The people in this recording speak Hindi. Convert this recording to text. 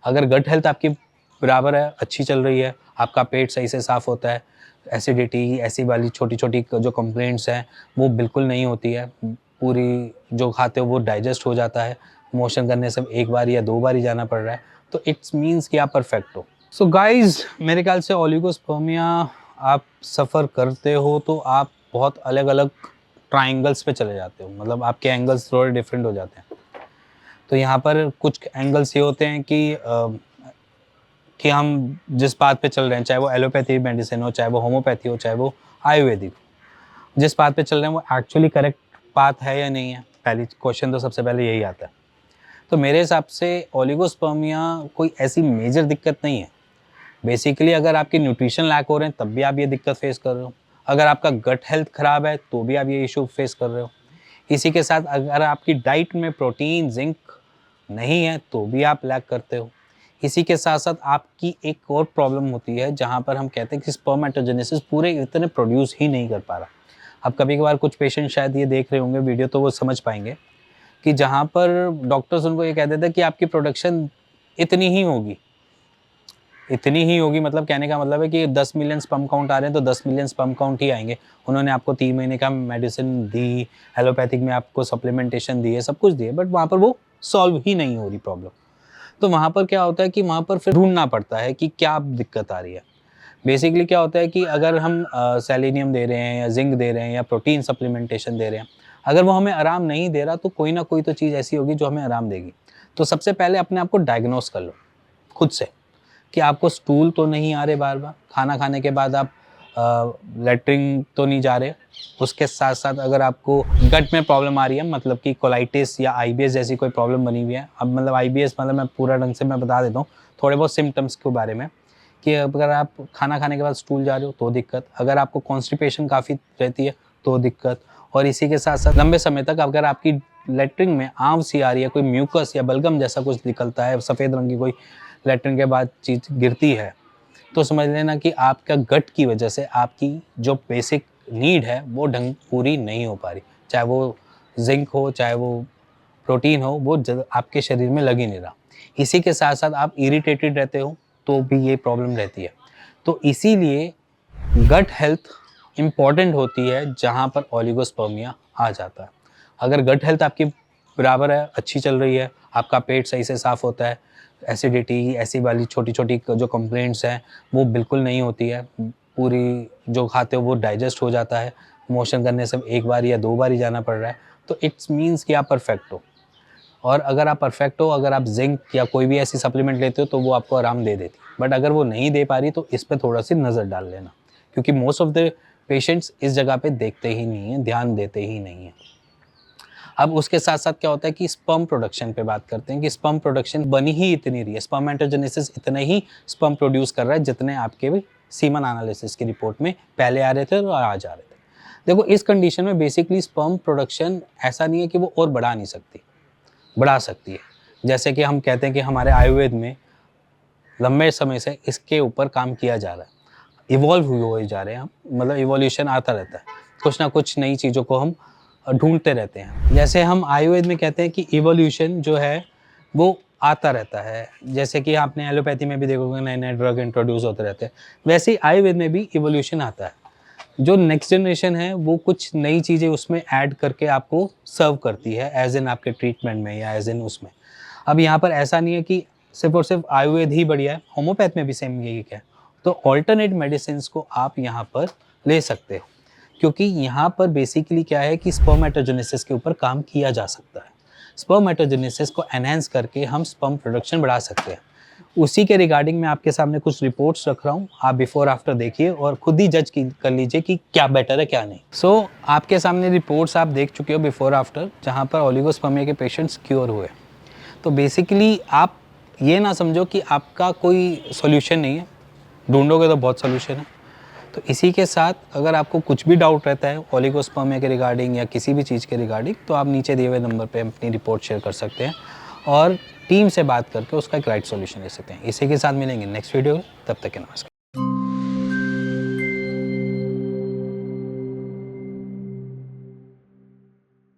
अगर गट हेल्थ आपकी बराबर है, अच्छी चल रही है, आपका पेट सही से साफ़ होता है, एसिडिटी ऐसी वाली छोटी-छोटी जो कंप्लेंट्स हैं वो बिल्कुल नहीं होती है, पूरी जो खाते हो वो डाइजेस्ट हो जाता है, मोशन करने से 1 बार या 2 बार ही जाना पड़ रहा है, तो इट्स मीन्स कि आप परफेक्ट हो। सो गाइज़ मेरे ख्याल से ओलिगोस्पर्मिया आप सफ़र करते हो तो आप बहुत अलग-अलग ट्रायंगल्स पे चले जाते हो, मतलब आपके एंगल्स थोड़े डिफरेंट हो जाते हैं। तो यहाँ पर कुछ एंगल्स ये होते हैं कि हम जिस बात पे चल रहे हैं, चाहे वो एलोपैथी मेडिसिन हो, चाहे वो होम्योपैथी हो, चाहे वो आयुर्वेदिक हो, जिस बात पे चल रहे हैं वो एक्चुअली करेक्ट बात है या नहीं है, पहली क्वेश्चन तो सबसे पहले यही आता है। तो मेरे हिसाब से ओलिगोस्पर्मिया कोई ऐसी मेजर दिक्कत नहीं है। बेसिकली अगर आपके न्यूट्रिशन लैक हो रहे हैं तब भी आप ये दिक्कत फेस कर रहे हो, अगर आपका गट हेल्थ ख़राब है तो भी आप ये इशू फेस कर रहे हो। इसी के साथ अगर आपकी डाइट में प्रोटीन, जिंक नहीं है तो भी आप लैक करते हो। इसी के साथ साथ आपकी एक और प्रॉब्लम होती है जहाँ पर हम कहते हैं कि स्पर्मेटोजेनेसिस पूरे इतने प्रोड्यूस ही नहीं कर पा रहा। अब कभी कभार कुछ पेशेंट शायद ये देख रहे होंगे वीडियो तो वो समझ पाएंगे कि जहाँ पर डॉक्टर्स उनको ये कह देते हैं कि आपकी प्रोडक्शन इतनी ही होगी, मतलब कहने का मतलब है कि 10 मिलियन स्पर्म काउंट आ रहे हैं तो 10 मिलियन स्पर्म काउंट ही आएंगे। उन्होंने आपको 3 महीने का मेडिसिन दी, एलोपैथिक में आपको सप्लीमेंटेशन दी है, सब कुछ दिए, बट वहाँ पर वो सॉल्व ही नहीं हो रही प्रॉब्लम। तो वहाँ पर क्या होता है कि वहाँ पर फिर ढूंढना पड़ता है कि क्या दिक्कत आ रही है। बेसिकली क्या होता है कि अगर हम सेलेनियम दे रहे हैं या जिंक दे रहे हैं या प्रोटीन सप्लीमेंटेशन दे रहे हैं, अगर वो हमें आराम नहीं दे रहा तो कोई ना कोई तो चीज़ ऐसी होगी जो हमें आराम देगी। तो सबसे पहले अपने आप को डायग्नोस कर लो खुद से कि आपको स्टूल तो नहीं आ रहे बार बार, खाना खाने के बाद आप लेटरिन तो नहीं जा रहे, उसके साथ साथ अगर आपको गट में प्रॉब्लम आ रही है, मतलब कि कोलाइटिस या आईबीएस जैसी कोई प्रॉब्लम बनी हुई है। अब मतलब आईबीएस मतलब मैं पूरा ढंग से मैं बता देता हूँ थोड़े बहुत सिम्टम्स के बारे में, कि अगर आप खाना खाने के बाद स्टूल जा रहे हो तो दिक्कत, अगर आपको कॉन्स्टिपेशन काफ़ी रहती है तो दिक्कत, और इसी के साथ साथ लंबे समय तक अगर आपकी लेटरिन में आंव सी आ रही है, कोई म्यूकस या बलगम जैसा कुछ निकलता है, सफ़ेद रंग की कोई लेटरिन के बाद चीज़ गिरती है, तो समझ लेना कि आपका गट की वजह से आपकी जो बेसिक नीड है वो ढंग पूरी नहीं हो पा रही, चाहे वो जिंक हो, चाहे वो प्रोटीन हो, वो आपके शरीर में लग ही नहीं रहा। इसी के साथ साथ आप इरिटेटेड रहते हो तो भी ये प्रॉब्लम रहती है। तो इसीलिए गट हेल्थ इम्पॉर्टेंट होती है जहाँ पर ओलिगोस्पर्मिया आ जाता है। अगर गट हेल्थ आपकी बराबर है, अच्छी चल रही है, आपका पेट सही से साफ़ होता है, एसिडिटी ऐसी वाली छोटी-छोटी जो कंप्लेंट्स हैं वो बिल्कुल नहीं होती है, पूरी जो खाते हो वो डाइजेस्ट हो जाता है, मोशन करने से 1 बार या 2 बार ही जाना पड़ रहा है, तो इट्स मीन्स कि आप परफेक्ट हो। और अगर आप परफेक्ट हो, अगर आप जिंक या कोई भी ऐसी सप्लीमेंट लेते हो तो वो आपको आराम दे देती है, बट अगर वो नहीं दे पा रही तो इस पे थोड़ा-सी नज़र डाल लेना, क्योंकि मोस्ट ऑफ द पेशेंट्स इस जगह पे देखते ही नहीं हैं, ध्यान देते ही नहीं हैं। अब उसके साथ-साथ क्या होता है कि स्पर्म प्रोडक्शन पे बात करते हैं कि स्पर्म प्रोडक्शन बनी ही इतनी रही है, स्पर्मेटोजेनेसिस इतने ही स्पर्म प्रोड्यूस कर रहा है जितने आपके भी सीमन एनालिसिस की रिपोर्ट में पहले आ रहे थे और आज आ रहे थे। देखो इस कंडीशन में बेसिकली स्पर्म प्रोडक्शन ऐसा नहीं है कि वो और बढ़ा नहीं सकती, बढ़ा सकती है। जैसे कि हम कहते हैं कि हमारे आयुर्वेद में लंबे समय से इसके ऊपर काम किया जा रहा है, इवॉल्व हुए जा रहे हैं हम, मतलब इवोल्यूशन आता रहता है, कुछ ना कुछ नई चीज़ों को हम ढूंढते रहते हैं। जैसे हम आयुर्वेद में कहते हैं कि इवोल्यूशन जो है वो आता रहता है, जैसे कि आपने एलोपैथी में भी देखोगे नए नए ड्रग इंट्रोड्यूस होते रहते हैं, वैसे ही आयुर्वेद में भी इवोल्यूशन आता है। जो नेक्स्ट जनरेशन है वो कुछ नई चीज़ें उसमें ऐड करके आपको सर्व करती है एज इन आपके ट्रीटमेंट में या एज इन उसमें। अब यहाँ पर ऐसा नहीं है कि सिर्फ और सिर्फ आयुर्वेद ही बढ़िया है, होम्योपैथ में भी सेम यही है। तो ऑल्टरनेट मेडिसिन को आप यहाँ पर ले सकते हो, क्योंकि यहाँ पर बेसिकली क्या है कि स्पर्मेटोजेनेसिस के ऊपर काम किया जा सकता है। स्पर्मेटोजेनेसिस को एनहांस करके हम स्पर्म प्रोडक्शन बढ़ा सकते हैं। उसी के रिगार्डिंग मैं आपके सामने कुछ रिपोर्ट्स रख रहा हूँ, आप बिफोर आफ्टर देखिए और खुद ही जज कर लीजिए कि क्या बेटर है क्या नहीं। सो आपके सामने रिपोर्ट्स आप देख चुके हो बिफोर आफ्टर, जहाँ पर ओलिगोस्पर्मिया के पेशेंट्स क्योर हुए। तो बेसिकली आप ये ना समझो कि आपका कोई सॉल्यूशन नहीं है, ढूंढोगे तो बहुत सॉल्यूशन है। तो इसी के साथ अगर आपको कुछ भी डाउट रहता है ओलिगोस्पर्मिया के रिगार्डिंग या किसी भी चीज़ के रिगार्डिंग, तो आप नीचे दिए हुए नंबर पे अपनी रिपोर्ट शेयर कर सकते हैं और टीम से बात करके उसका एक राइट सॉल्यूशन ले सकते हैं। इसी के साथ मिलेंगे नेक्स्ट वीडियो, तब तक के नमस्कार।